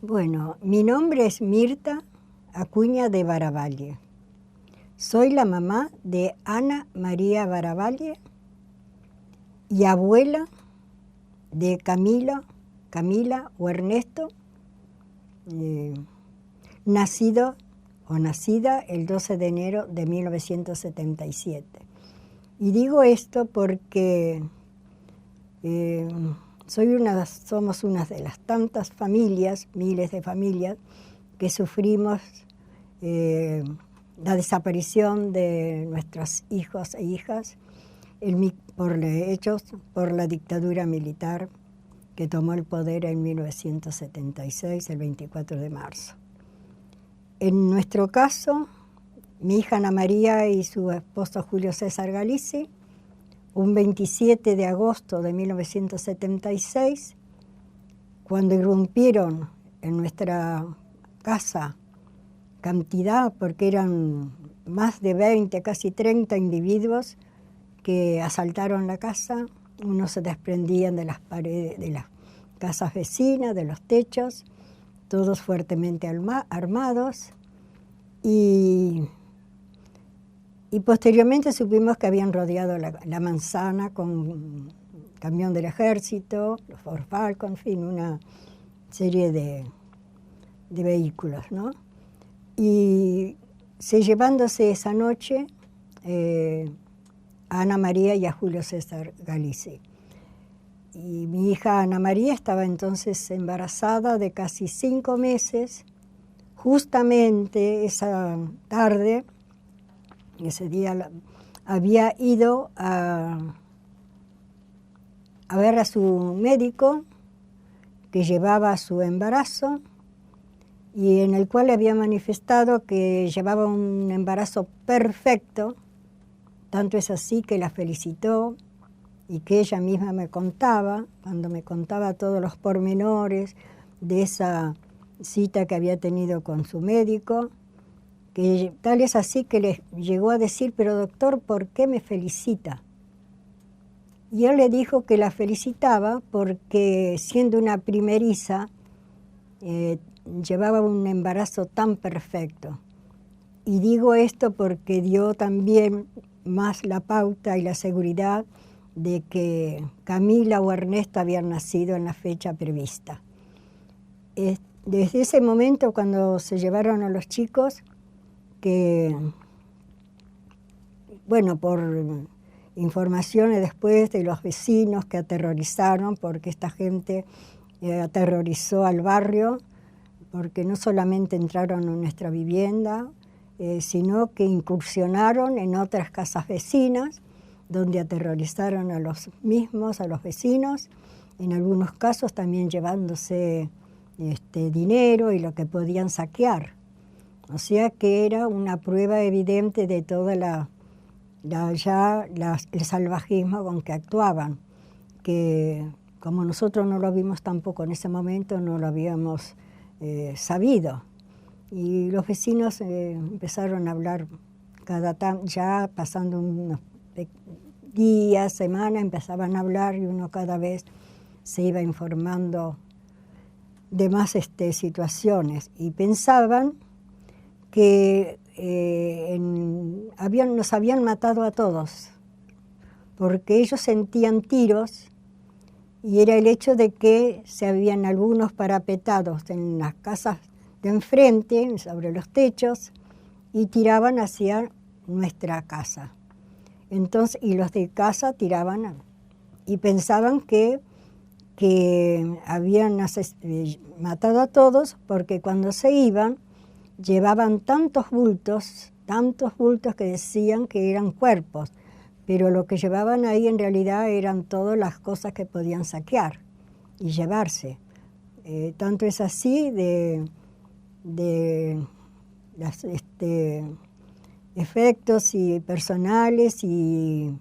Bueno, mi nombre es Mirta Acuña de Baravalle. Soy la mamá de Ana María Baravalle y abuela de Camila o Ernesto, nacido o nacida el 12 de enero de 1977. Y digo esto porque somos una de las tantas familias, miles de familias, que sufrimos la desaparición de nuestros hijos e hijas hechos por la dictadura militar que tomó el poder en 1976, el 24 de marzo. En nuestro caso, mi hija Ana María y su esposo Julio César Galici, un 27 de agosto de 1976, cuando irrumpieron en nuestra casa cantidad, porque eran más de 20, casi 30 individuos que asaltaron la casa. Unos se desprendían de las paredes de las casas vecinas, de los techos, todos fuertemente armados, y posteriormente supimos que habían rodeado la manzana con un camión del ejército, los Ford Falcon, en fin, una serie de vehículos, ¿no? Y llevándose esa noche a Ana María y a Julio César Galici. Y mi hija Ana María estaba entonces embarazada de casi 5 meses. Justamente esa tarde, ese día, había ido a ver a su médico que llevaba su embarazo y en el cual había manifestado que llevaba un embarazo perfecto. Tanto es así que la felicitó y que ella misma me contaba, cuando me contaba todos los pormenores de esa cita que había tenido con su médico, que tal es así que le llegó a decir: pero doctor, ¿por qué me felicita? Y él le dijo que la felicitaba porque, siendo una primeriza, llevaba un embarazo tan perfecto. Y digo esto porque dio también más la pauta y la seguridad de que Camila o Ernesto habían nacido en la fecha prevista. Desde ese momento, cuando se llevaron a los chicos, que, bueno, por informaciones después de los vecinos que aterrorizaron, porque esta gente aterrorizó al barrio, porque no solamente entraron en nuestra vivienda, sino que incursionaron en otras casas vecinas, donde aterrorizaron a los vecinos, en algunos casos también llevándose dinero y lo que podían saquear. O sea que era una prueba evidente de todo el salvajismo con que actuaban, que como nosotros no lo vimos tampoco en ese momento, no lo habíamos sabido. Y los vecinos empezaron a hablar ya pasando unos días, semanas, empezaban a hablar y uno cada vez se iba informando de más situaciones. Y pensaban que nos habían matado a todos, porque ellos sentían tiros y era el hecho de que se habían algunos parapetados en las casas de enfrente, sobre los techos, y tiraban hacia nuestra casa. Entonces, y los de casa tiraban y pensaban que habían matado a todos, porque cuando se iban llevaban tantos bultos que decían que eran cuerpos, pero lo que llevaban ahí en realidad eran todas las cosas que podían saquear y llevarse. Tanto es así de los efectos y personales y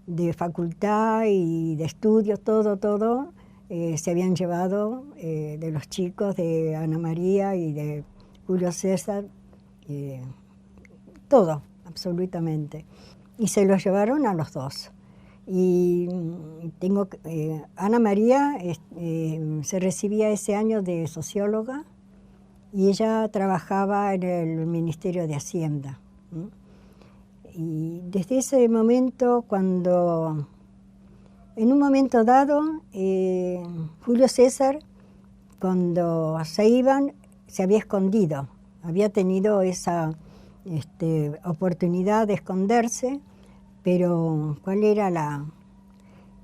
de facultad y de estudios, todo se habían llevado de los chicos de Ana María y de Julio César, todo, absolutamente. Y se los llevaron a los dos. Y Ana María se recibía ese año de socióloga y ella trabajaba en el Ministerio de Hacienda. Y desde ese momento, cuando en un momento dado, Julio César, cuando se iban, se había escondido, había tenido esa oportunidad de esconderse, pero ¿cuál era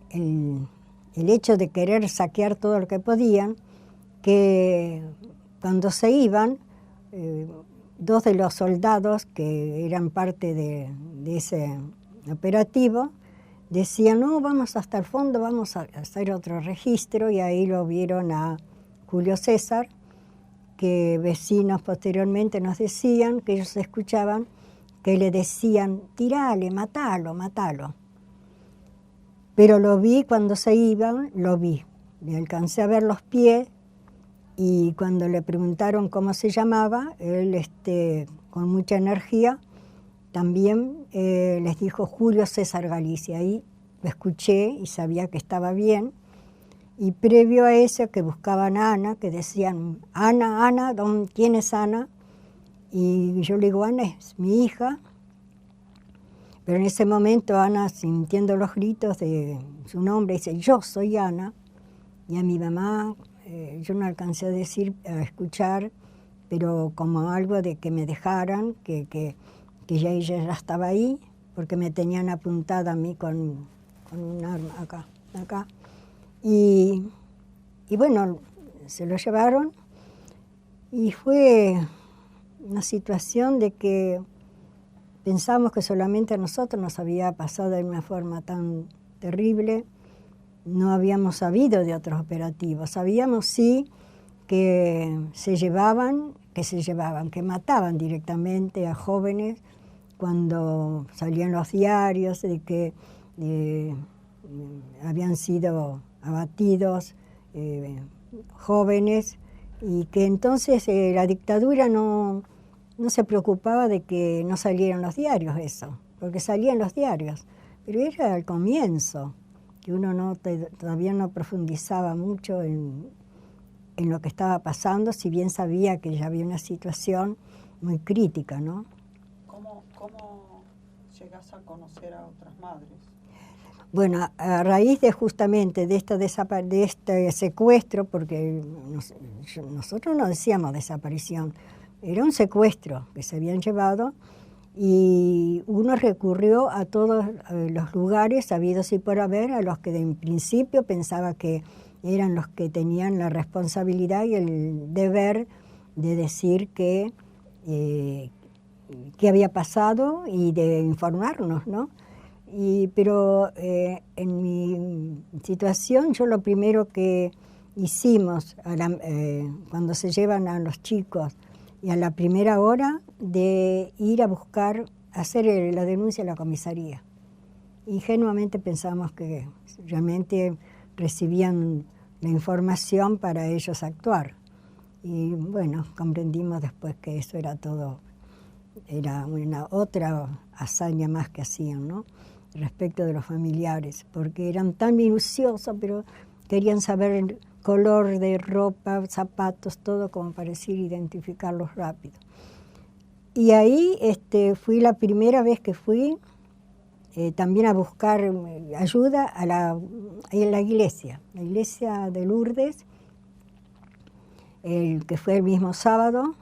el hecho de querer saquear todo lo que podían? Que cuando se iban, dos de los soldados que eran parte de ese operativo decían, no, vamos hasta el fondo, vamos a hacer otro registro, y ahí lo vieron a Julio César, que vecinos posteriormente nos decían que ellos escuchaban que le decían, tirale, matalo, matalo. Pero lo vi cuando se iban, lo vi. Le alcancé a ver los pies, y cuando le preguntaron cómo se llamaba, él con mucha energía también les dijo Julio César Galicia. Ahí lo escuché y sabía que estaba bien. Y previo a eso, que buscaban a Ana, que decían, Ana, Ana, ¿quién es Ana? Y yo le digo, Ana es mi hija. Pero en ese momento Ana, sintiendo los gritos de su nombre, dice, yo soy Ana. Y a mi mamá, yo no alcancé a escuchar, pero como algo de que me dejaran, que ya ella ya estaba ahí, porque me tenían apuntada a mí con un arma acá. Y bueno, se lo llevaron, y fue una situación de que pensamos que solamente a nosotros nos había pasado de una forma tan terrible. No habíamos sabido de otros operativos. Sabíamos sí que que mataban directamente a jóvenes cuando salían los diarios de que habían sido abatidos jóvenes, y que entonces la dictadura no se preocupaba de que no salieran los diarios eso, porque salían los diarios, pero era al comienzo, que uno todavía no profundizaba mucho en lo que estaba pasando, si bien sabía que ya había una situación muy crítica, ¿no? ¿Cómo llegas a conocer a otras madres? Bueno, a raíz justamente de este secuestro, porque nosotros no decíamos desaparición, era un secuestro que se habían llevado, y uno recurrió a todos los lugares habidos y por haber, a los que en principio pensaba que eran los que tenían la responsabilidad y el deber de decir qué había pasado y de informarnos, ¿no? Pero en mi situación, yo lo primero que hicimos cuando se llevan a los chicos, y a la primera hora de ir a buscar, hacer la denuncia a la comisaría. Ingenuamente pensamos que realmente recibían la información para ellos actuar. Y bueno, comprendimos después que eso era una otra hazaña más que hacían, ¿no? Respecto de los familiares, porque eran tan minuciosos, pero querían saber el color de ropa, zapatos, todo como para decir identificarlos rápido. Y ahí fui la primera vez que fui también a buscar ayuda en la iglesia de Lourdes, que fue el mismo sábado,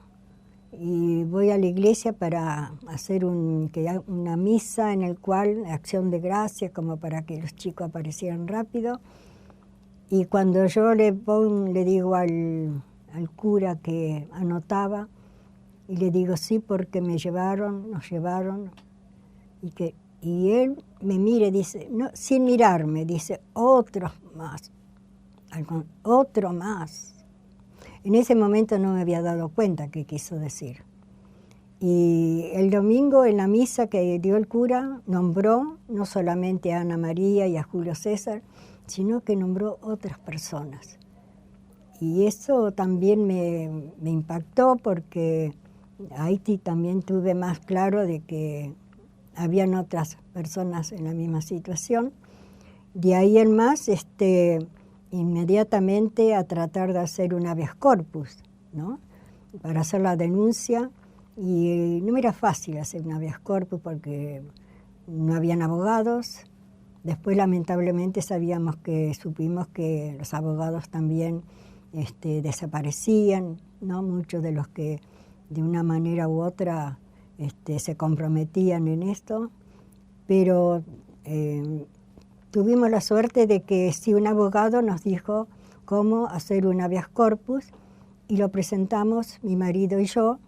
y voy a la iglesia para hacer una misa en el cual, acción de gracias, como para que los chicos aparecieran rápido. Y cuando yo le digo al cura que anotaba, y le digo, sí, porque nos llevaron, y él me mira y dice, no, sin mirarme, dice, otro más. En ese momento no me había dado cuenta qué quiso decir. Y el domingo en la misa que dio el cura, nombró no solamente a Ana María y a Julio César, sino que nombró otras personas. Y eso también me impactó, porque ahí también tuve más claro de que habían otras personas en la misma situación. De ahí en más, inmediatamente a tratar de hacer un habeas corpus, ¿no? para hacer la denuncia y no me era fácil hacer un habeas corpus porque no habían abogados. Después, lamentablemente, supimos que los abogados también desaparecían, ¿no? Muchos de los que de una manera u otra se comprometían en esto, pero tuvimos la suerte de que sí, un abogado nos dijo cómo hacer un habeas corpus y lo presentamos mi marido y yo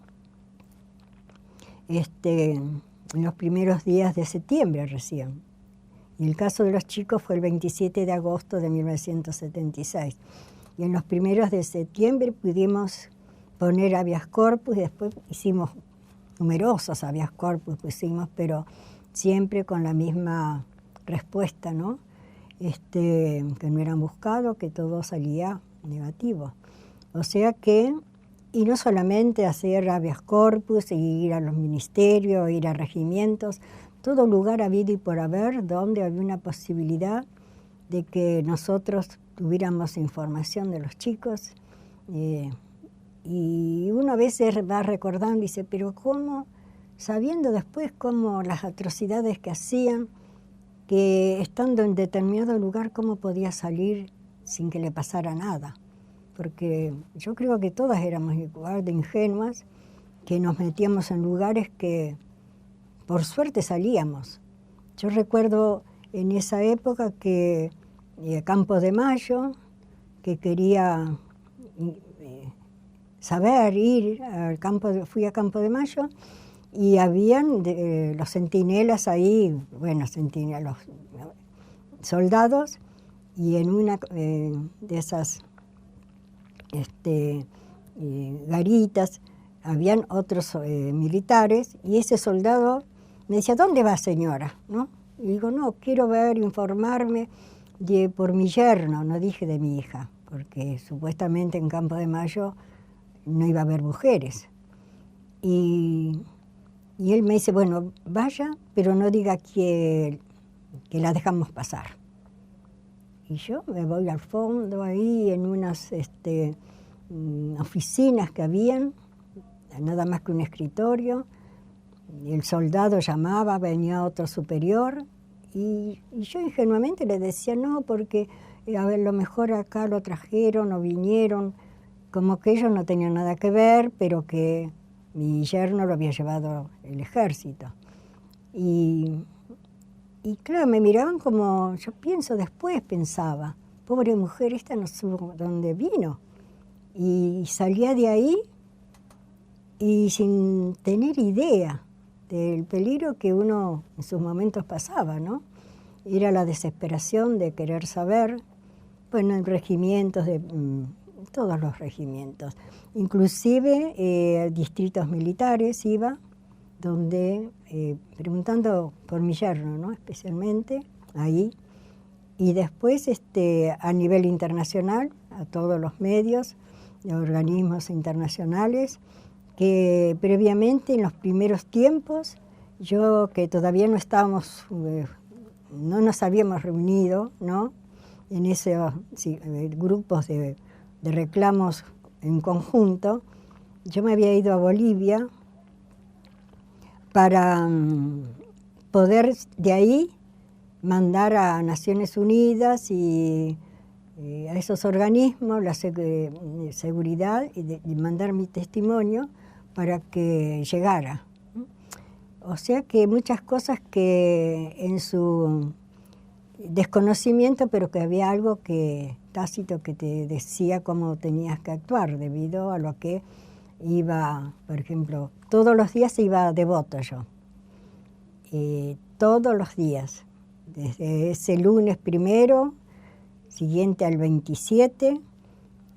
en los primeros días de septiembre recién. Y el caso de los chicos fue el 27 de agosto de 1976. Y en los primeros de septiembre pudimos poner habeas corpus y después hicimos numerosos habeas corpus, pero siempre con la misma respuesta, ¿no? Que no eran buscados, que todo salía negativo. O sea que, y no solamente hacer habeas corpus, y ir a los ministerios, ir a regimientos, todo lugar habido y por haber donde había una posibilidad de que nosotros tuviéramos información de los chicos. Y uno a veces va recordando y dice, pero ¿cómo? Sabiendo después cómo las atrocidades que hacían, que estando en determinado lugar, cómo podía salir sin que le pasara nada. Porque yo creo que todas éramos igual de ingenuas, que nos metíamos en lugares que por suerte salíamos. Yo recuerdo en esa época que Campo de Mayo, que quería ir al fui a Campo de Mayo y habían los centinelas ahí, los soldados, y en una de esas garitas habían otros militares, y ese soldado me decía, ¿dónde va, señora? ¿No? Y digo, no, quiero informarme por mi yerno, no dije de mi hija, porque supuestamente en Campo de Mayo no iba a haber mujeres. Y él me dice, bueno, vaya, pero no diga que la dejamos pasar. Y yo me voy al fondo ahí en unas oficinas que habían, nada más que un escritorio. Y el soldado llamaba, venía otro superior, y yo ingenuamente le decía, no, porque a lo mejor acá lo trajeron o vinieron, como que ellos no tenían nada que ver, pero que mi yerno lo había llevado el ejército. Y claro, me miraban como, yo pensaba, pobre mujer, esta no supo dónde vino. Y salía de ahí y sin tener idea del peligro que uno en sus momentos pasaba, ¿no? Era la desesperación de querer saber, en regimientos, todos los regimientos, inclusive distritos militares iba, donde, preguntando por mi yerno, ¿no? Especialmente ahí, y después a nivel internacional, a todos los medios, organismos internacionales, que previamente en los primeros tiempos, yo que todavía no nos habíamos reunido, ¿no? En esos grupos de reclamos en conjunto, yo me había ido a Bolivia para poder de ahí mandar a Naciones Unidas y a esos organismos, la seguridad, y mandar mi testimonio para que llegara. O sea que muchas cosas que en su desconocimiento, pero que había algo tácito que te decía cómo tenías que actuar debido a lo que iba, por ejemplo, todos los días iba devoto yo. Todos los días, desde ese lunes primero, siguiente al 27,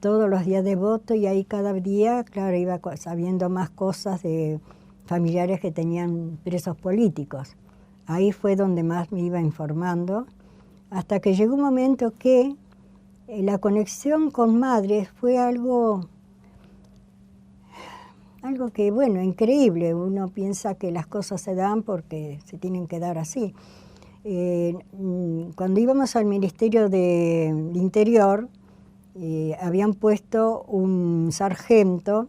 todos los días devoto, y ahí cada día, claro, iba sabiendo más cosas de familiares que tenían presos políticos. Ahí fue donde más me iba informando, hasta que llegó un momento que la conexión con madres fue algo que, increíble. Uno piensa que las cosas se dan porque se tienen que dar así. Cuando íbamos al Ministerio del Interior, habían puesto un sargento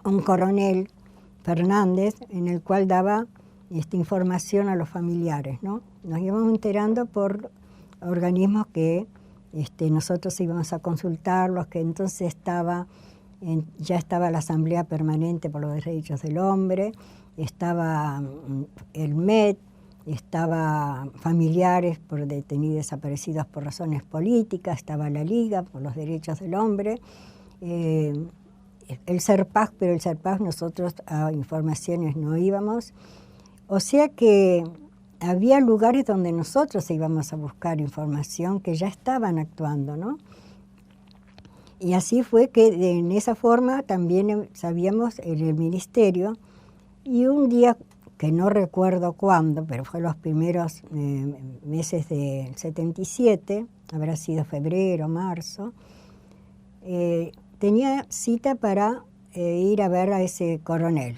un coronel Fernández, en el cual daba información a los familiares, ¿no? Nos íbamos enterando por organismos que nosotros íbamos a consultarlos, que entonces ya estaba la Asamblea Permanente por los Derechos del Hombre, estaba el MED, estaba familiares por detenidos desaparecidos por razones políticas, estaba la Liga por los Derechos del Hombre, el CERPAG, pero el CERPAG nosotros a informaciones no íbamos. O sea que había lugares donde nosotros íbamos a buscar información que ya estaban actuando, ¿no? Y así fue que en esa forma también sabíamos en el ministerio, y un día, que no recuerdo cuándo, pero fue los primeros meses del 77, habrá sido febrero, marzo, tenía cita para ir a ver a ese coronel,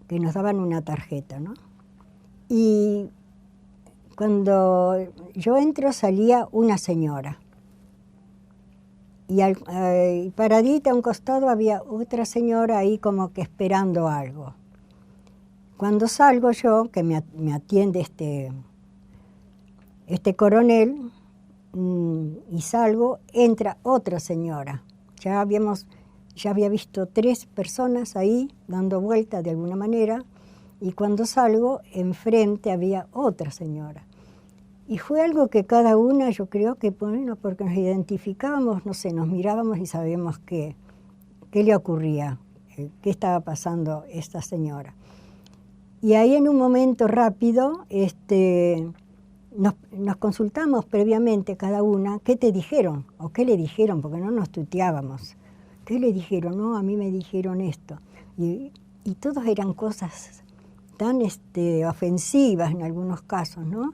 que nos daban una tarjeta, ¿no? Y cuando yo entro salía una señora. Y paradita a un costado había otra señora ahí como que esperando algo. Cuando salgo yo, que me atiende este coronel, y salgo, entra otra señora. Ya había visto 3 personas ahí dando vuelta de alguna manera, y cuando salgo, enfrente había otra señora. Y fue algo que cada una, yo creo que, bueno, porque nos identificábamos, no sé, nos mirábamos y sabíamos qué le ocurría, qué estaba pasando esta señora. Y ahí en un momento rápido nos consultamos previamente cada una, ¿qué te dijeron? ¿O qué le dijeron? Porque no nos tuteábamos. ¿Qué le dijeron? No, a mí me dijeron esto. Y todos eran cosas tan ofensivas en algunos casos, ¿no?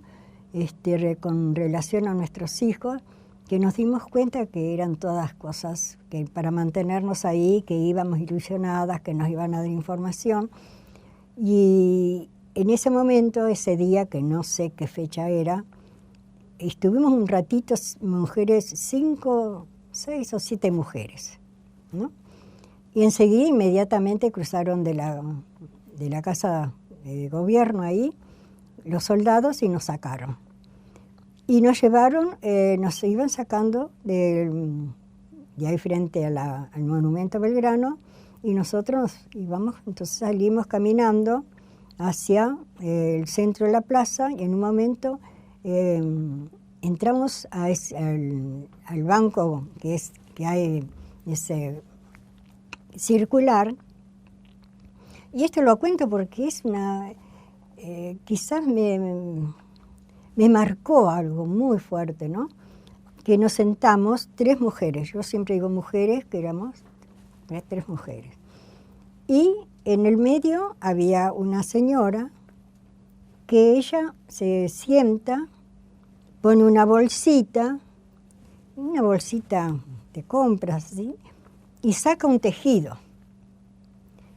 Con relación a nuestros hijos, que nos dimos cuenta que eran todas cosas que para mantenernos ahí, que íbamos ilusionadas, que nos iban a dar información. Y en ese momento, ese día, que no sé qué fecha era, estuvimos un ratito, mujeres, 5, 6 o 7 mujeres, ¿no? Y enseguida, inmediatamente cruzaron de la casa de gobierno ahí, los soldados, y nos sacaron. Y nos llevaron, nos iban sacando de ahí frente al Monumento Belgrano, y nosotros íbamos, entonces salimos caminando hacia el centro de la plaza, y en un momento entramos al banco que hay ese circular. Y esto lo cuento porque es quizás me marcó algo muy fuerte, ¿no? Que nos sentamos 3 mujeres, yo siempre digo mujeres, que éramos 3 mujeres. Y en el medio había una señora que ella se sienta, pone una bolsita de compras, ¿sí? Y saca un tejido.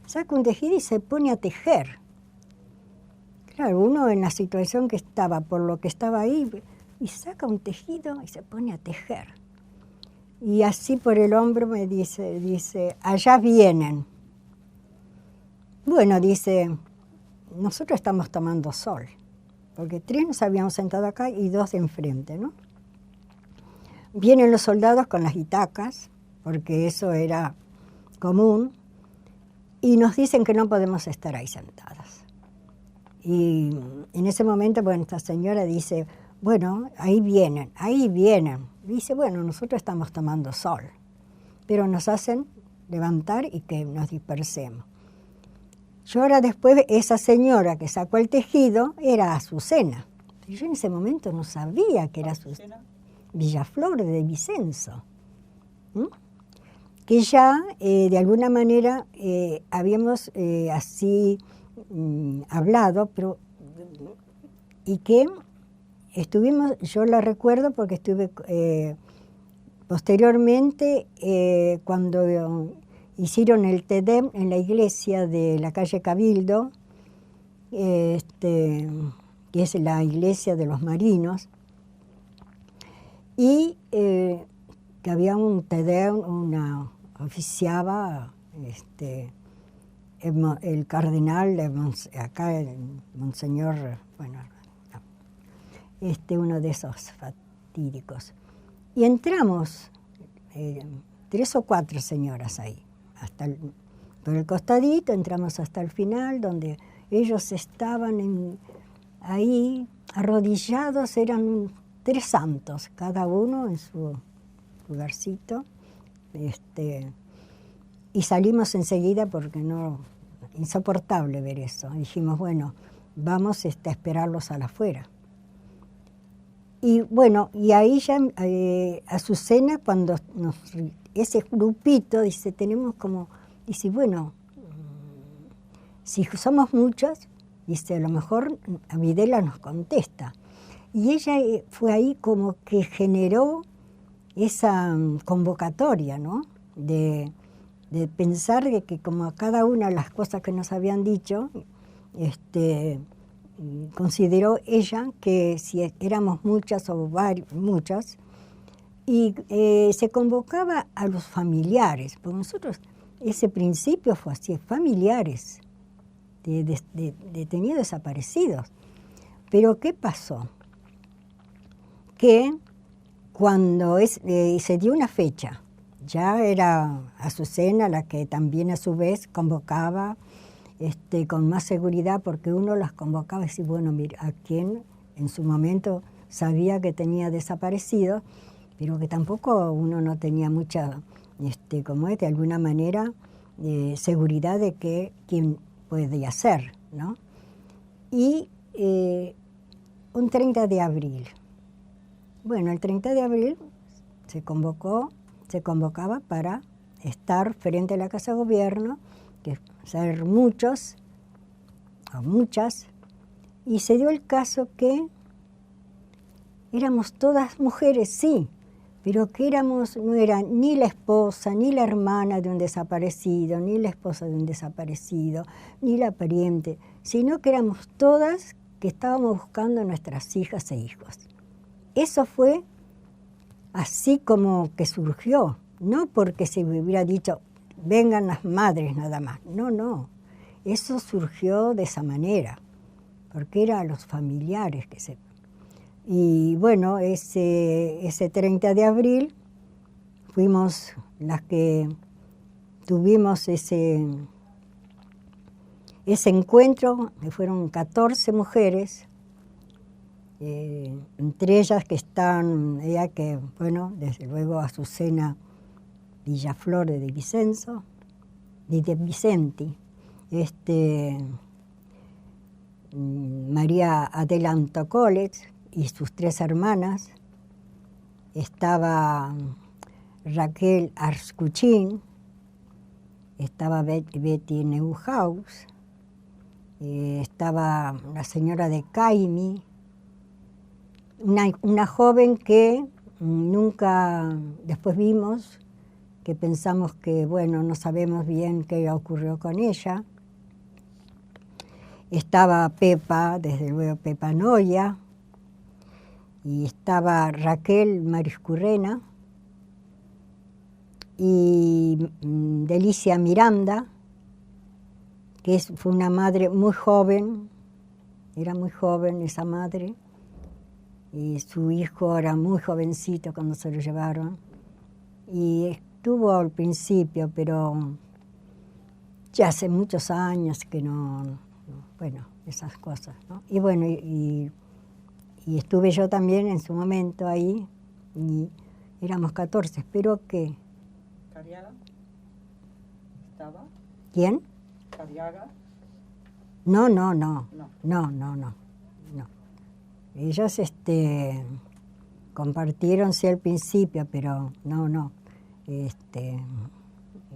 Saca un tejido y se pone a tejer. Claro, uno en la situación que estaba, por lo que estaba ahí, y saca un tejido y se pone a tejer. Y así por el hombro me dice, allá vienen. Bueno, dice, nosotros estamos tomando sol, porque 3 nos habíamos sentado acá y 2 de enfrente, ¿no? Vienen los soldados con las itacas, porque eso era común, y nos dicen que no podemos estar ahí sentadas. Y en ese momento, bueno, esta señora dice, bueno, ahí vienen. Dice, bueno, nosotros estamos tomando sol, pero nos hacen levantar y que nos dispersemos. Yo ahora después, esa señora que sacó el tejido era Azucena. Yo en ese momento no sabía que era Azucena. Villaflor de Vicenzo. Que ya de alguna manera habíamos así hablado, pero y que estuvimos, yo la recuerdo porque estuve posteriormente cuando hicieron el Te-Deum en la iglesia de la calle Cabildo, que es la iglesia de los marinos, y que había un Te-Deum, oficiaba el cardenal, acá el monseñor, bueno, uno de esos fatídicos. Y entramos, 3 o 4 señoras ahí, por el costadito, entramos hasta el final, donde ellos estaban ahí arrodillados, eran 3 santos, cada uno en su lugarcito, y salimos enseguida porque insoportable ver eso. Dijimos, bueno, vamos a esperarlos a la afuera. Y bueno, y ahí ya Azucena, cuando ese grupito, dice, bueno, si somos muchos, dice, a lo mejor Videla nos contesta. Y ella fue ahí como que generó esa convocatoria, ¿no? De pensar de que como a cada una de las cosas que nos habían dicho, consideró ella que si éramos muchas o muchas, y se convocaba a los familiares, porque nosotros, ese principio fue así, familiares de detenidos desaparecidos. Pero ¿qué pasó? Que cuando se dio una fecha, ya era Azucena la que también a su vez convocaba con más seguridad, porque uno las convocaba y decía, bueno, mira, a quien en su momento sabía que tenía desaparecido, pero que tampoco uno no tenía mucha, de alguna manera, seguridad de que quién podía ser, ¿no? Y un 30 de abril. Bueno, el 30 de abril se convocaba para estar frente a la Casa de Gobierno, que ser muchos o muchas, y se dio el caso que éramos todas mujeres, sí, pero que no era ni la esposa, ni la hermana de un desaparecido, ni la esposa de un desaparecido, ni la pariente, sino que éramos todas que estábamos buscando a nuestras hijas e hijos. Eso fue así como que surgió, no porque se hubiera dicho, vengan las madres nada más. No. Eso surgió de esa manera, porque eran los familiares que se... Y bueno, ese 30 de abril fuimos las que tuvimos ese encuentro, que fueron 14 mujeres, entre ellas desde luego Azucena Villaflor de Vicenzo, de Vicenti, María Adela Antocólez y sus 3 hermanas, estaba Raquel Arscuchín, estaba Betty Neuhaus, estaba la señora de Caimi, una joven que nunca después vimos, que pensamos que, bueno, no sabemos bien qué ocurrió con ella. Estaba Pepa, desde luego Pepa Noya, y estaba Raquel Mariscurrena, y Delicia Miranda, que fue una madre muy joven, era muy joven esa madre, y su hijo era muy jovencito cuando se lo llevaron, y estuvo al principio, pero ya hace muchos años que no, bueno, esas cosas, ¿no? Y bueno, y estuve yo también en su momento ahí, y éramos 14, espero que... ¿Cariaga? ¿Estaba? ¿Quién? ¿Cariaga? No. Ellos compartieron sí al principio, pero no.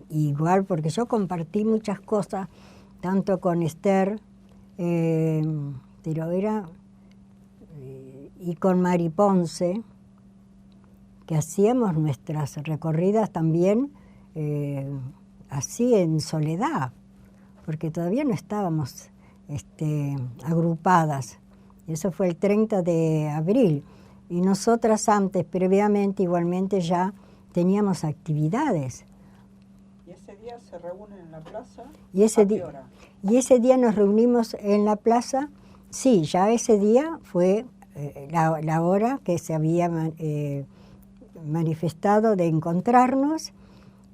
Igual, porque yo compartí muchas cosas, tanto con Esther, pero y con Mari Ponce, que hacíamos nuestras recorridas también así en soledad, porque todavía no estábamos agrupadas. Eso fue el 30 de abril. Y nosotras antes, previamente, igualmente ya teníamos actividades. ¿Y ese ese día se reúnen en la plaza. Y ese, ¿A qué hora? y ese día nos reunimos en la plaza. Sí, ya ese día fue la hora que se había manifestado de encontrarnos,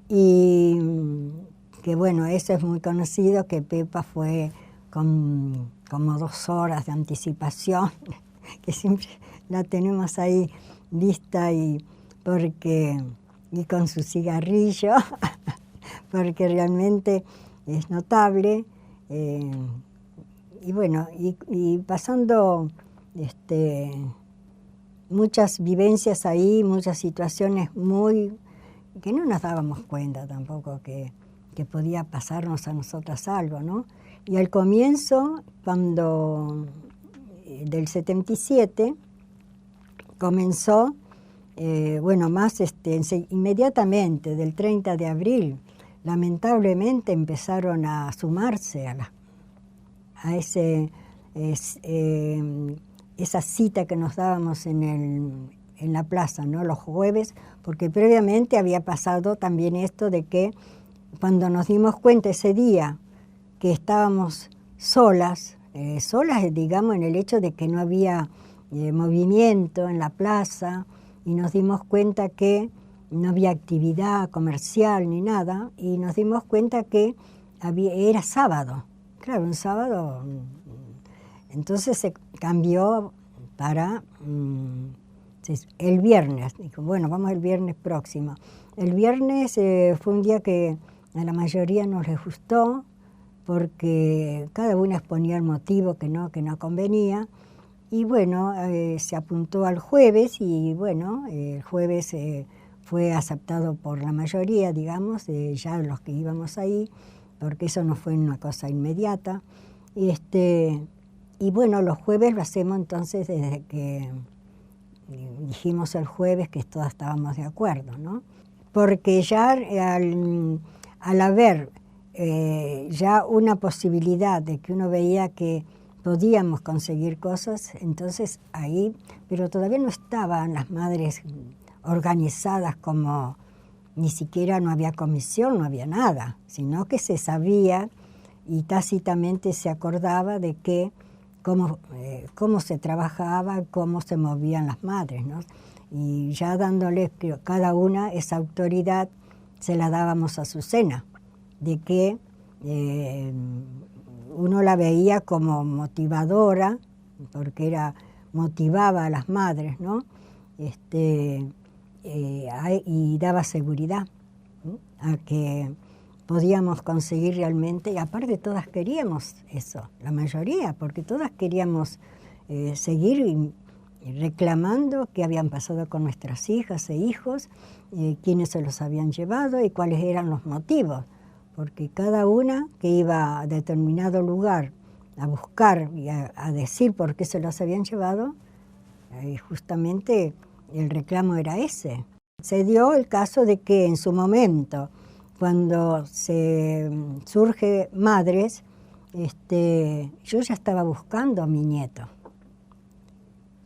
y que bueno, eso es muy conocido, que Pepa fue con como 2 horas de anticipación, que siempre la tenemos ahí lista, y con su cigarrillo, porque realmente es notable. Y bueno, y pasando muchas vivencias ahí, muchas situaciones que no nos dábamos cuenta tampoco que podía pasarnos a nosotras algo, ¿no? Y al comienzo, cuando del 77, comenzó, inmediatamente, del 30 de abril, lamentablemente empezaron a sumarse a esa cita que nos dábamos en la plaza, ¿no? Los jueves, porque previamente había pasado también esto de que cuando nos dimos cuenta ese día que estábamos solas, digamos, en el hecho de que no había movimiento en la plaza, y nos dimos cuenta que no había actividad comercial ni nada, y nos dimos cuenta que era sábado. Claro, un sábado. Entonces se cambió para el viernes. Dijo, bueno, vamos el viernes próximo. El viernes fue un día que a la mayoría no les gustó, porque cada una exponía el motivo que no convenía. Y bueno, se apuntó al jueves, y bueno, el jueves fue aceptado por la mayoría, digamos, ya los que íbamos ahí, porque eso no fue una cosa inmediata. Y bueno, los jueves lo hacemos entonces desde que dijimos el jueves que todas estábamos de acuerdo, ¿no? Porque ya al haber ya una posibilidad de que uno veía que podíamos conseguir cosas, entonces ahí, pero todavía no estaban las madres organizadas, como ni siquiera no había comisión, no había nada, sino que se sabía y tácitamente se acordaba de que cómo se trabajaba, cómo se movían las madres, ¿no? Y ya dándoles cada una esa autoridad, se la dábamos a Azucena, de que uno la veía como motivadora, porque motivaba a las madres, ¿no? Y daba seguridad, ¿no? A que podíamos conseguir realmente, y aparte todas queríamos eso, la mayoría, porque todas queríamos seguir reclamando qué habían pasado con nuestras hijas e hijos, quiénes se los habían llevado y cuáles eran los motivos, porque cada una que iba a determinado lugar a buscar y a decir por qué se los habían llevado, justamente el reclamo era ese. Se dio el caso de que en su momento, cuando se surge Madres, yo ya estaba buscando a mi nieto,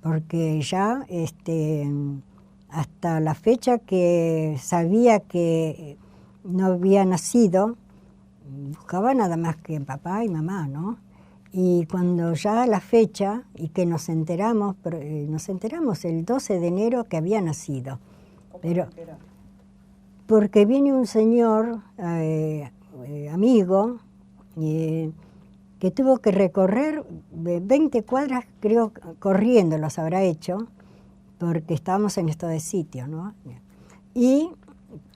porque ya hasta la fecha que sabía que no había nacido, buscaba nada más que papá y mamá, ¿no? Y cuando ya la fecha, y que nos enteramos el 12 de enero que había nacido. Pero porque viene un señor, amigo, que tuvo que recorrer 20 cuadras, creo, corriendo los habrá hecho, porque estábamos en estado de sitio, ¿no? Y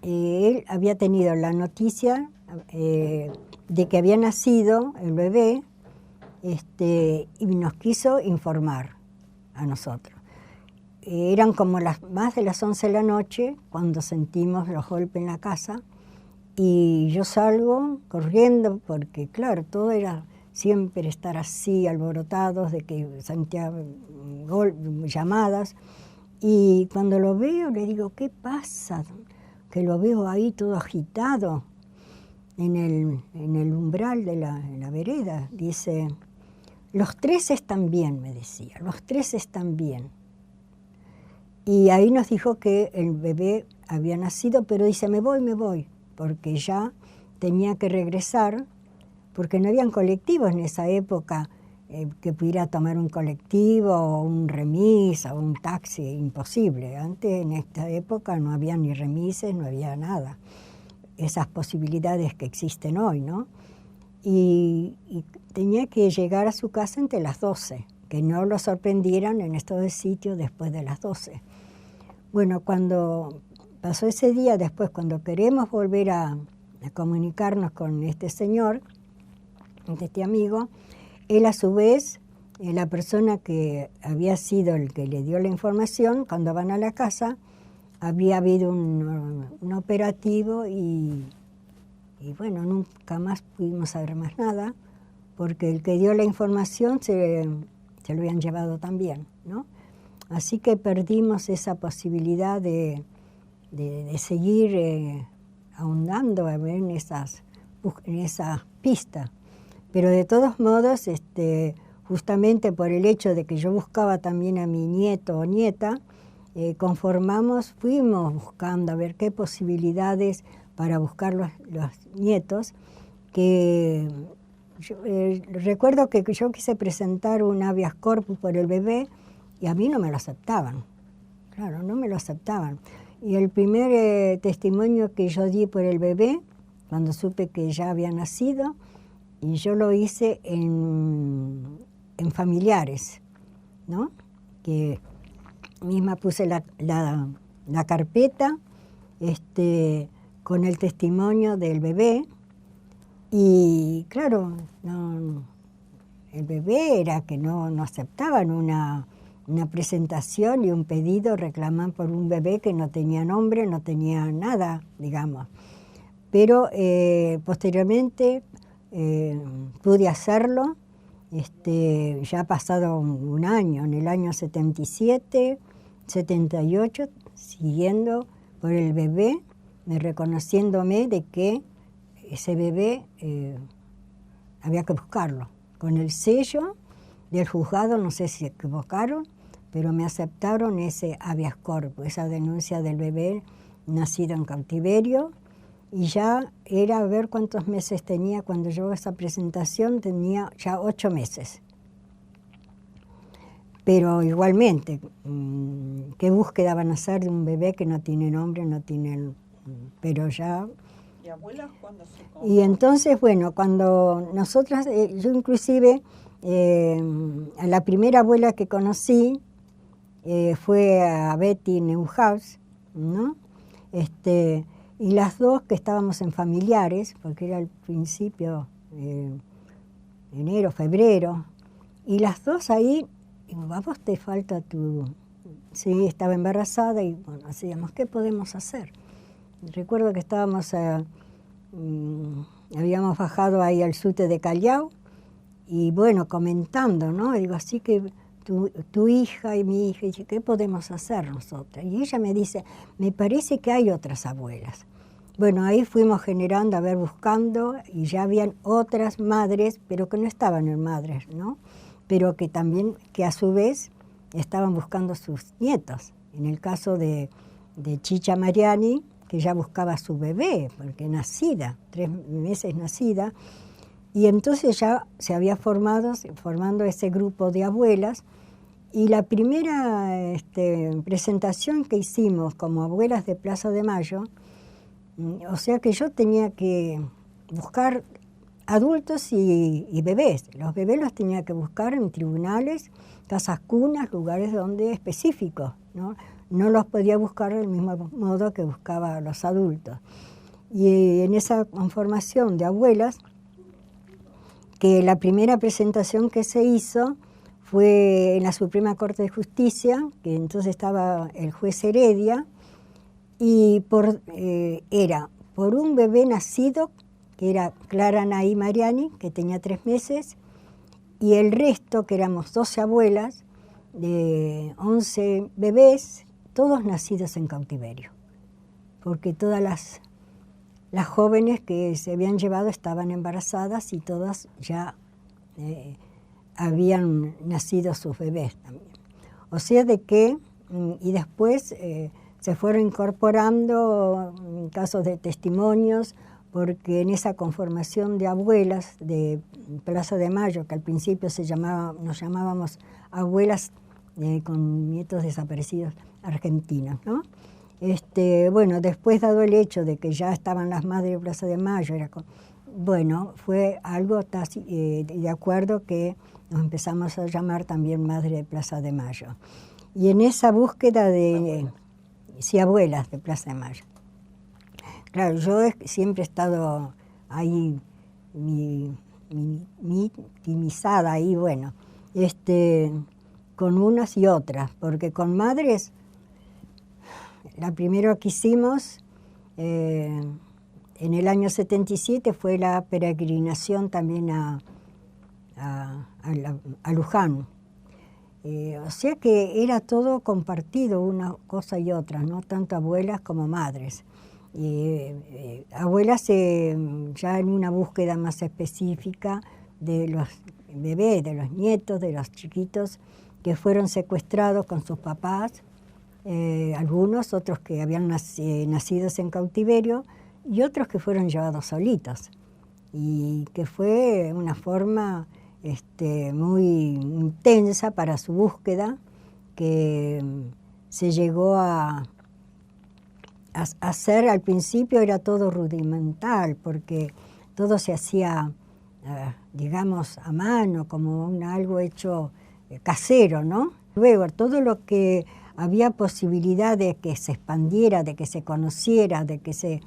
él había tenido la noticia de que había nacido el bebé, y nos quiso informar a nosotros. Eran como más de las 11 de la noche cuando sentimos los golpes en la casa, y yo salgo corriendo porque, claro, todo era siempre estar así, alborotados, de que sentía llamadas, y cuando lo veo le digo, ¿qué pasa? Que lo veo ahí todo agitado en el umbral de la vereda. Dice, los 3 están bien, me decía, los 3 están bien. Y ahí nos dijo que el bebé había nacido, pero dice, me voy, porque ya tenía que regresar, porque no habían colectivos en esa época que pudiera tomar un colectivo o un remis o un taxi, imposible. Antes, en esta época, no había ni remises, no había nada. Esas posibilidades que existen hoy, ¿no? Y tenía que llegar a su casa entre las 12, que no lo sorprendieran en estos sitios después de las 12. Bueno, cuando pasó ese día, después, cuando queremos volver a comunicarnos con este señor, este amigo, él a su vez, la persona que había sido el que le dio la información, cuando van a la casa, había habido un operativo y bueno, nunca más pudimos saber más nada, porque el que dio la información se lo habían llevado también, ¿no? Así que perdimos esa posibilidad de seguir ahondando en esas pistas. Pero de todos modos, justamente por el hecho de que yo buscaba también a mi nieto o nieta, fuimos buscando a ver qué posibilidades para buscar los nietos, que recuerdo que yo quise presentar un habeas corpus por el bebé y a mí no me lo aceptaban. Claro, no me lo aceptaban. Y el primer testimonio que yo di por el bebé, cuando supe que ya había nacido, y yo lo hice en familiares, ¿no? Que misma puse la carpeta con el testimonio del bebé, y claro, el bebé era que no aceptaban una presentación y un pedido, reclaman por un bebé que no tenía nombre, no tenía nada, digamos. Pero posteriormente pude hacerlo, ya ha pasado un año, en el año 77, 78, siguiendo por el bebé, reconociéndome de que ese bebé había que buscarlo. Con el sello del juzgado, no sé si se equivocaron, pero me aceptaron ese habeas corpus, esa denuncia del bebé nacido en cautiverio, y ya era a ver cuántos meses tenía. Cuando yo esa presentación tenía ya 8 meses. Pero igualmente, ¿qué búsqueda van a hacer de un bebé que no tiene nombre, no tiene... pero ya... ¿Y abuela cuándo se conoció? Y entonces, bueno, cuando nosotras, yo inclusive, a la primera abuela que conocí fue a Betty Neuhaus, ¿no? Y las dos que estábamos en familiares, porque era el principio, enero, febrero, y las dos ahí, digo, a vos te falta tu... Sí, estaba embarazada y bueno, decíamos, ¿qué podemos hacer? Recuerdo que estábamos, habíamos bajado ahí al SUTE de Callao y bueno, comentando, ¿no? Y digo, así que tu hija y mi hija, y dije, ¿qué podemos hacer nosotras? Y ella me dice, me parece que hay otras abuelas. Bueno, ahí fuimos generando, a ver, buscando, y ya habían otras madres, pero que no estaban en madres, ¿no? Pero que también, que a su vez, estaban buscando sus nietos. En el caso de Chicha Mariani, que ya buscaba a su bebé, porque nacida, 3 meses nacida, y entonces ya se había formando ese grupo de abuelas, y la primera presentación que hicimos como abuelas de Plaza de Mayo, o sea que yo tenía que buscar adultos y bebés. Los bebés los tenía que buscar en tribunales, casas cunas, lugares donde específicos, ¿no? No los podía buscar del mismo modo que buscaba a los adultos. Y en esa conformación de abuelas, que la primera presentación que se hizo fue en la Suprema Corte de Justicia, que entonces estaba el juez Heredia, y era por un bebé nacido, que era Clara Naí Mariani, que tenía 3 meses, y el resto, que éramos 12 abuelas, de 11 bebés, todos nacidos en cautiverio, porque todas las jóvenes que se habían llevado estaban embarazadas y todas ya habían nacido sus bebés también. O sea de que, y después se fueron incorporando casos de testimonios, porque en esa conformación de abuelas de Plaza de Mayo, que al principio nos llamábamos abuelas con nietos desaparecidos argentinos, ¿no? Bueno, después, dado el hecho de que ya estaban las madres de Plaza de Mayo, bueno, fue algo de acuerdo que nos empezamos a llamar también Madre de Plaza de Mayo. Y en esa búsqueda de... Sí, abuelas de Plaza de Mayo. Claro, yo siempre he estado ahí, victimizada ahí, bueno, con unas y otras, porque con madres, la primera que hicimos en el año 77 fue la peregrinación también a Luján. O sea que era todo compartido, una cosa y otra, no tanto abuelas como madres. Abuelas ya en una búsqueda más específica de los bebés, de los nietos, de los chiquitos que fueron secuestrados con sus papás, algunos, otros que habían nacidos en cautiverio y otros que fueron llevados solitos. Y que fue una forma muy intensa para su búsqueda, que se llegó a hacer, al principio era todo rudimental, porque todo se hacía, digamos, a mano, como algo hecho casero, ¿no? Luego, todo lo que había posibilidad de que se expandiera, de que se conociera, de que se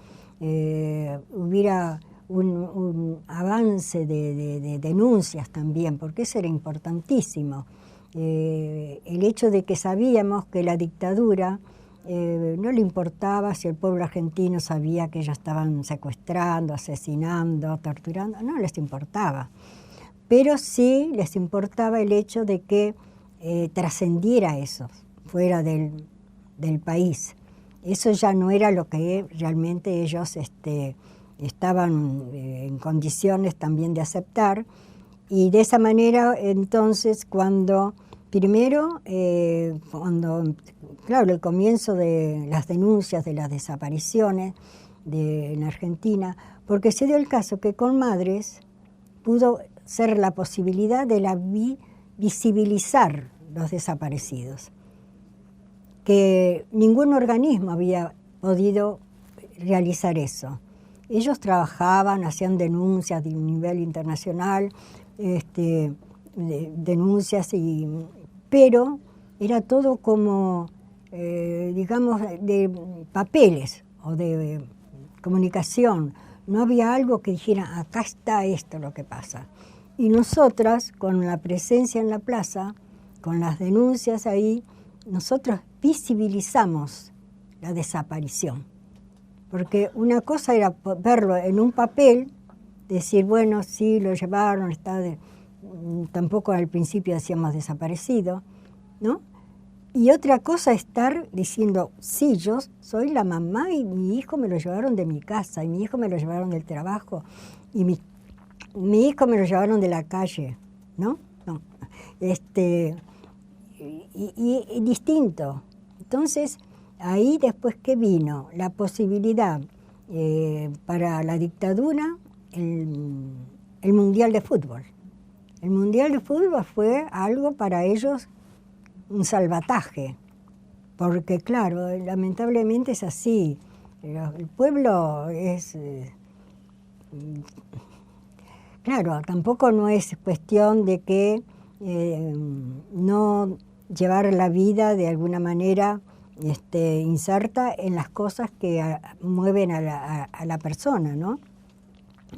hubiera un avance de denuncias también, porque eso era importantísimo. El hecho de que sabíamos que la dictadura no le importaba si el pueblo argentino sabía que ellos estaban secuestrando, asesinando, torturando, no les importaba. Pero sí les importaba el hecho de que trascendiera eso, fuera del país. Eso ya no era lo que realmente ellos estaban en condiciones también de aceptar. Y de esa manera, entonces, cuando claro, el comienzo de las denuncias de las desapariciones en Argentina, porque se dio el caso que con madres pudo ser la posibilidad de visibilizar los desaparecidos, que ningún organismo había podido realizar eso. Ellos trabajaban, hacían denuncias de nivel internacional, denuncias, pero era todo como, digamos, de papeles o de comunicación. No había algo que dijera, acá está esto lo que pasa. Y nosotras, con la presencia en la plaza, con las denuncias ahí, nosotros visibilizamos la desaparición. Porque una cosa era verlo en un papel, decir, bueno, sí, lo llevaron, tampoco al principio decíamos desaparecido, ¿no? Y otra cosa estar diciendo, sí, yo soy la mamá y mi hijo me lo llevaron de mi casa, y mi hijo me lo llevaron del trabajo, y mi hijo me lo llevaron de la calle, ¿no? No. Y distinto. Entonces, ahí después que vino la posibilidad para la dictadura, el Mundial de Fútbol. El Mundial de Fútbol fue algo para ellos un salvataje, porque claro, lamentablemente es así. El pueblo es... claro, tampoco no es cuestión de que no llevar la vida de alguna manera inserta en las cosas que mueven a la persona, ¿no?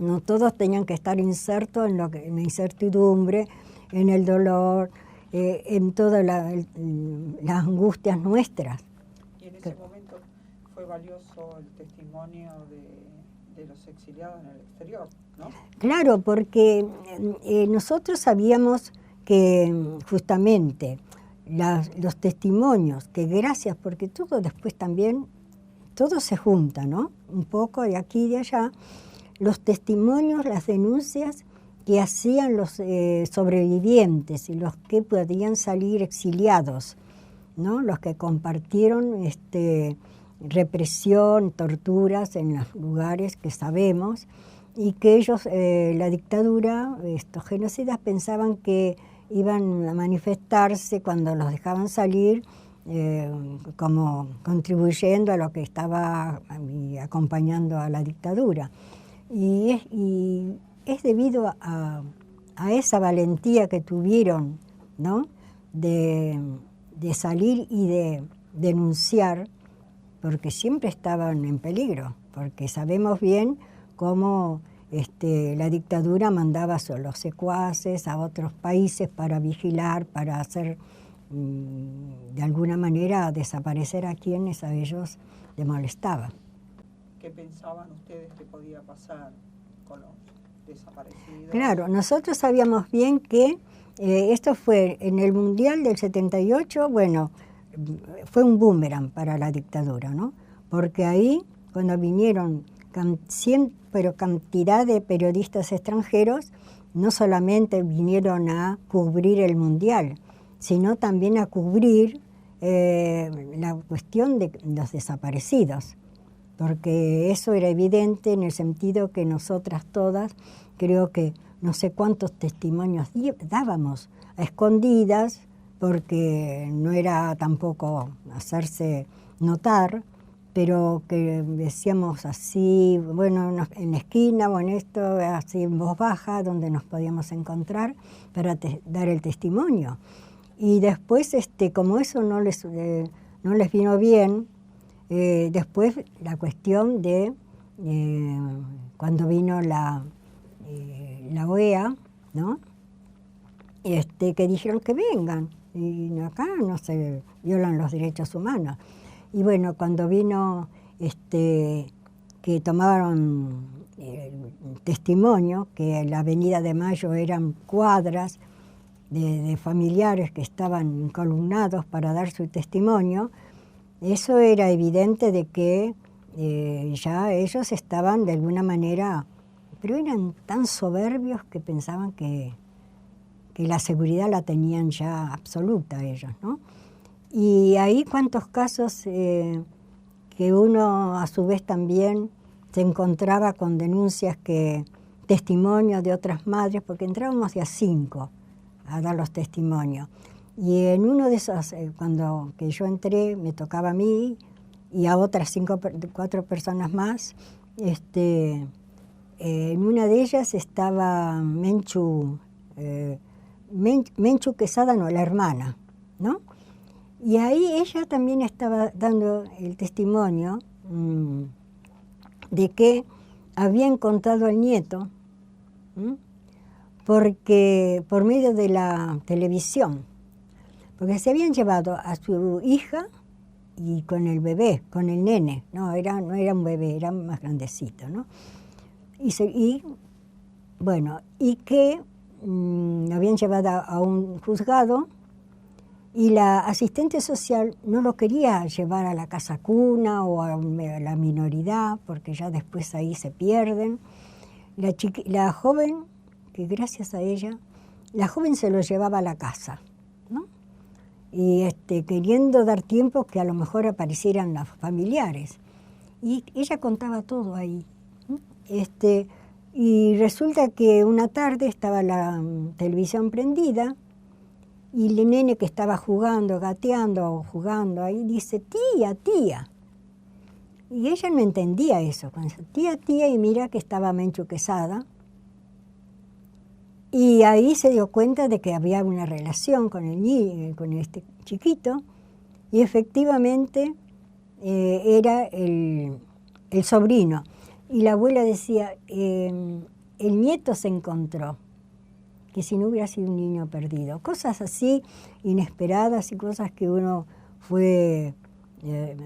No todos tenían que estar insertos en la incertidumbre, en el dolor, en todas las angustias nuestras. Y en ese momento fue valioso el testimonio de los exiliados en el exterior, ¿no? Claro, porque nosotros sabíamos que justamente los testimonios, que gracias, porque todo después también, todo se junta, ¿no? Un poco de aquí y de allá, los testimonios, las denuncias que hacían los sobrevivientes y los que podían salir exiliados, ¿no? Los que compartieron represión, torturas en los lugares que sabemos, y que ellos, la dictadura, estos genocidas, pensaban que iban a manifestarse cuando los dejaban salir, como contribuyendo a lo que estaba acompañando a la dictadura. Y es debido a esa valentía que tuvieron, ¿no?, de salir y de denunciar, porque siempre estaban en peligro, porque sabemos bien cómo la dictadura mandaba a los secuaces a otros países para vigilar, para hacer, de alguna manera, desaparecer a quienes a ellos les molestaba. ¿Qué pensaban ustedes que podía pasar con los desaparecidos? Claro, nosotros sabíamos bien que esto fue en el Mundial del 78, bueno, fue un boomerang para la dictadura, ¿no? Porque ahí, cuando vinieron cantidad de periodistas extranjeros, no solamente vinieron a cubrir el Mundial, sino también a cubrir la cuestión de los desaparecidos, porque eso era evidente en el sentido que nosotras todas, creo que no sé cuántos testimonios dábamos a escondidas, porque no era tampoco hacerse notar, pero que decíamos así, bueno, en la esquina o en esto, así en voz baja, donde nos podíamos encontrar para dar el testimonio. Y después, como eso no les vino bien, después la cuestión de cuando vino la OEA, ¿no?, que dijeron que vengan, y acá no se violan los derechos humanos. Y bueno, cuando vino, que tomaron testimonio, que en la Avenida de Mayo eran cuadras de familiares que estaban columnados para dar su testimonio, eso era evidente de que ya ellos estaban de alguna manera, pero eran tan soberbios que pensaban que la seguridad la tenían ya absoluta ellos, ¿no? Y ahí cuántos casos que uno a su vez también se encontraba con denuncias, testimonios de otras madres, porque entrábamos de a 5 a dar los testimonios. Y en uno de esos, cuando que yo entré, me tocaba a mí y a otras 4 personas más. En una de ellas estaba Menchu Quesada, no, la hermana, ¿no? Y ahí ella también estaba dando el testimonio de que había encontrado al nieto, porque por medio de la televisión, porque se habían llevado a su hija y con el bebé, con el nene, no era un bebé, era más grandecito, ¿no? Y que habían llevado a un juzgado, y la asistente social no lo quería llevar a la casa cuna o a la minoridad, porque ya después ahí se pierden. La joven, que gracias a ella, la joven se lo llevaba a la casa, ¿no? Y queriendo dar tiempo que a lo mejor aparecieran los familiares. Y ella contaba todo ahí, ¿no? Y resulta que una tarde estaba la televisión prendida, y el nene que estaba jugando, gateando, jugando ahí, dice, tía, tía. Y ella no entendía eso. Cuando dice, tía, tía, y mira que estaba Menchu Quesada. Y ahí se dio cuenta de que había una relación con el niño, con este chiquito. Y efectivamente era el sobrino. Y la abuela decía, el nieto se encontró, que si no hubiera sido un niño perdido. Cosas así inesperadas y cosas que uno fue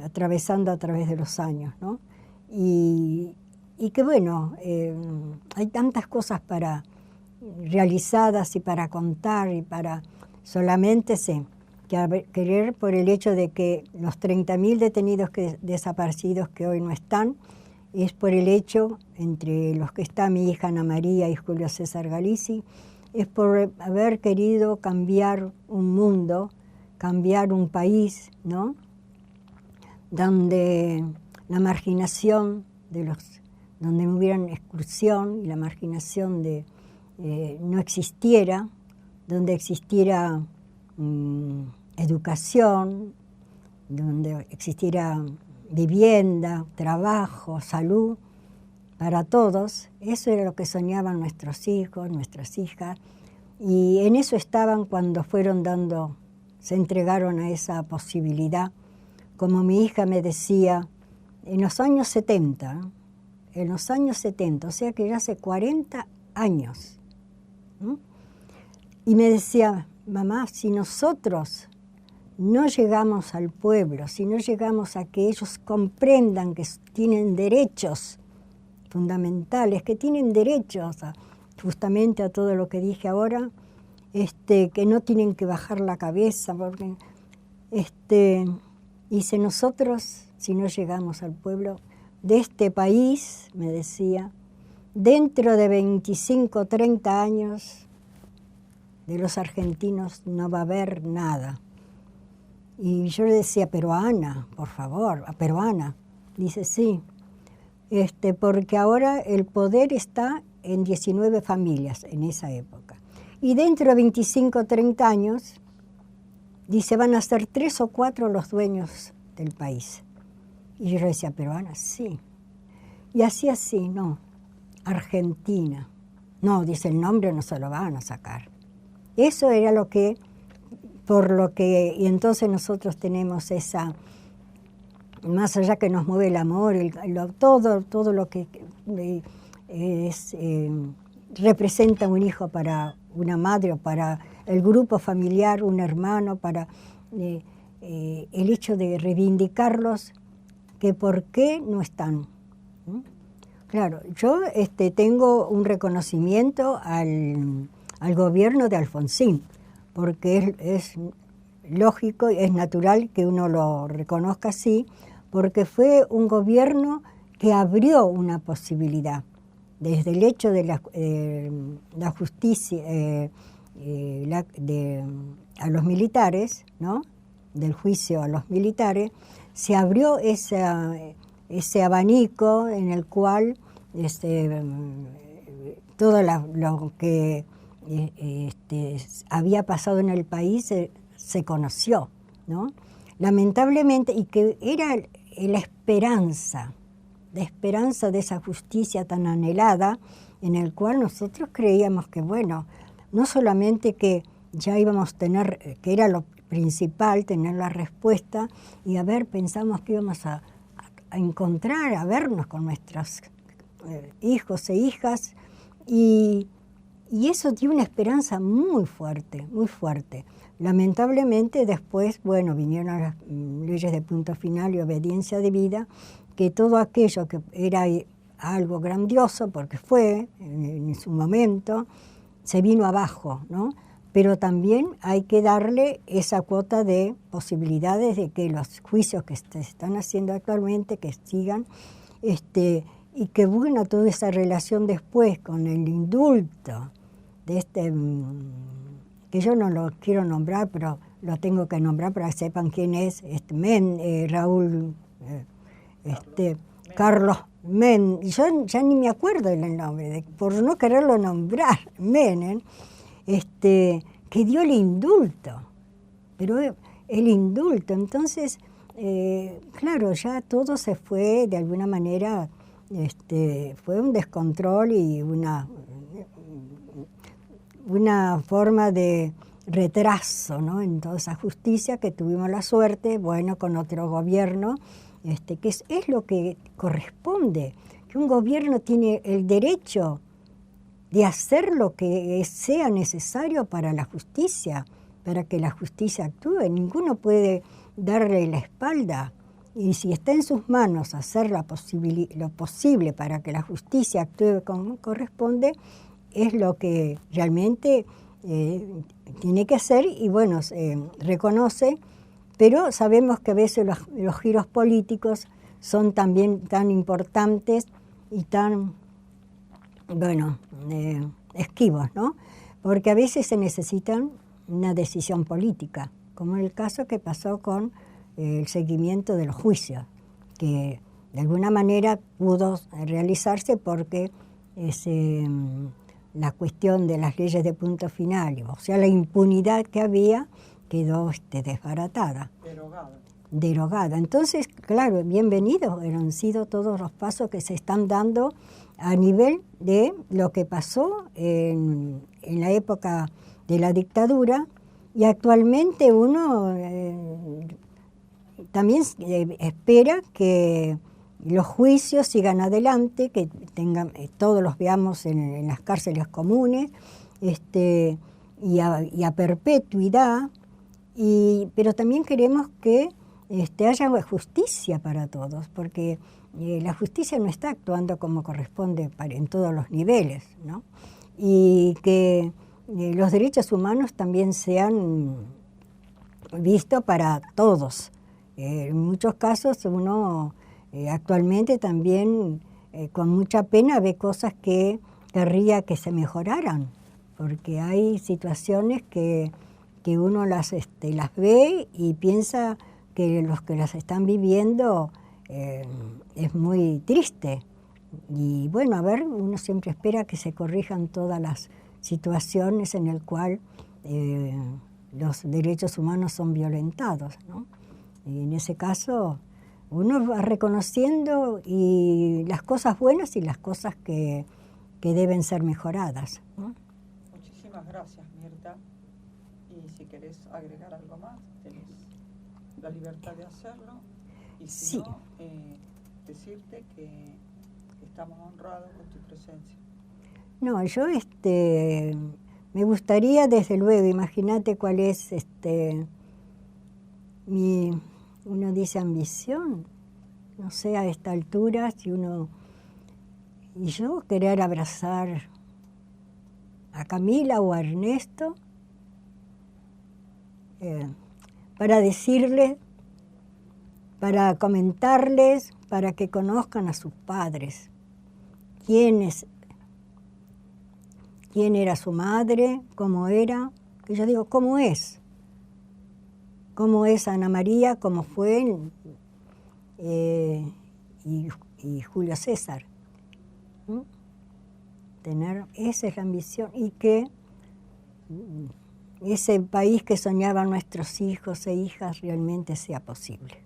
atravesando a través de los años, ¿no? Y que bueno, hay tantas cosas realizadas y para contar y para solamente querer por el hecho de que los 30.000 detenidos desaparecidos que hoy no están, es por el hecho, entre los que está mi hija Ana María y Julio César Galizzi, es por haber querido cambiar un mundo, cambiar un país, ¿no?, donde la marginación donde no hubiera exclusión y la marginación no existiera, donde existiera educación, donde existiera vivienda, trabajo, salud para todos. Eso era lo que soñaban nuestros hijos, nuestras hijas, y en eso estaban cuando se entregaron a esa posibilidad. Como mi hija me decía, en los años 70, o sea que ya hace 40 años, ¿no? Y me decía, mamá, si nosotros no llegamos al pueblo, si no llegamos a que ellos comprendan que tienen derechos fundamentales, que tienen derechos justamente a todo lo que dije ahora, que no tienen que bajar la cabeza, porque dice, nosotros, si no llegamos al pueblo de este país, me decía, dentro de 25, 30 años, de los argentinos no va a haber nada. Y yo le decía, pero Ana, por favor, pero Ana. Dice, sí, porque ahora el poder está en 19 familias en esa época. Y dentro de 25, 30 años, dice, van a ser 3 o 4 los dueños del país. Y yo decía, pero Ana, sí. Y así, no, Argentina. No, dice, el nombre no se lo van a sacar. Eso era y entonces nosotros tenemos esa, más allá que nos mueve el amor, todo lo que representa un hijo para una madre o para el grupo familiar, un hermano, para el hecho de reivindicarlos, que por qué no están. ¿Mm? Claro, yo tengo un reconocimiento al gobierno de Alfonsín, porque es lógico y es natural que uno lo reconozca así, porque fue un gobierno que abrió una posibilidad, desde el hecho de la justicia a los militares, ¿no? Del juicio a los militares, se abrió ese abanico en el cual todo lo que había pasado en el país se conoció, ¿no? Lamentablemente, y que era la esperanza de esa justicia tan anhelada, en el cual nosotros creíamos que, bueno, no solamente que ya íbamos a tener, que era lo principal, tener la respuesta, y pensamos que íbamos a encontrar, a vernos con nuestros hijos e hijas, y eso dio una esperanza muy fuerte, muy fuerte. Lamentablemente después, bueno, vinieron las leyes de punto final y obediencia debida, que todo aquello que era algo grandioso, porque fue en su momento, se vino abajo, ¿no? Pero también hay que darle esa cuota de posibilidades de que los juicios que se están haciendo actualmente, que sigan, y que bueno, toda esa relación después con el indulto de que yo no lo quiero nombrar, pero lo tengo que nombrar para que sepan quién es, Raúl, Carlos Menem, yo ya ni me acuerdo del nombre, por no quererlo nombrar, Menem, que dio el indulto, pero el indulto, entonces, claro, ya todo se fue de alguna manera, fue un descontrol y una forma de retraso, ¿no? En toda esa justicia que tuvimos la suerte, bueno, con otro gobierno, que es lo que corresponde, que un gobierno tiene el derecho de hacer lo que sea necesario para la justicia, para que la justicia actúe. Ninguno puede darle la espalda, y si está en sus manos hacer lo posible para que la justicia actúe como corresponde, es lo que realmente tiene que hacer, y bueno, reconoce, pero sabemos que a veces los giros políticos son también tan importantes y tan, bueno, esquivos, ¿no? Porque a veces se necesitan una decisión política, como en el caso que pasó con el seguimiento de los juicios, que de alguna manera pudo realizarse porque la cuestión de las leyes de punto final, o sea, la impunidad que había, quedó desbaratada. Derogada. Entonces, claro, bienvenidos han sido todos los pasos que se están dando a nivel de lo que pasó en la época de la dictadura, y actualmente uno también espera que los juicios sigan adelante, que todos los veamos en las cárceles comunes, y a perpetuidad, pero también queremos que haya justicia para todos, porque la justicia no está actuando como corresponde en todos los niveles, ¿no? Y que los derechos humanos también sean vistos para todos. En muchos casos uno actualmente también con mucha pena ve cosas que querría que se mejoraran, porque hay situaciones que uno las ve y piensa que los que las están viviendo es muy triste. Y bueno, a ver, uno siempre espera que se corrijan todas las situaciones en las cuales los derechos humanos son violentados, ¿no? Y en ese caso uno va reconociendo y las cosas buenas y las cosas que deben ser mejoradas, ¿no? Muchísimas gracias, Mirta. Y si querés agregar algo más, tenés la libertad de hacerlo. Y si no, decirte que estamos honrados con tu presencia. No, yo me gustaría, desde luego, imagínate cuál es uno dice ambición, no sé, a esta altura, y yo querer abrazar a Camila o a Ernesto para decirles, para comentarles, para que conozcan a sus padres, quién era su madre, cómo era, que yo digo, cómo es Ana María, cómo fue y Julio César. Esa es la ambición, y que ese país que soñaban nuestros hijos e hijas realmente sea posible.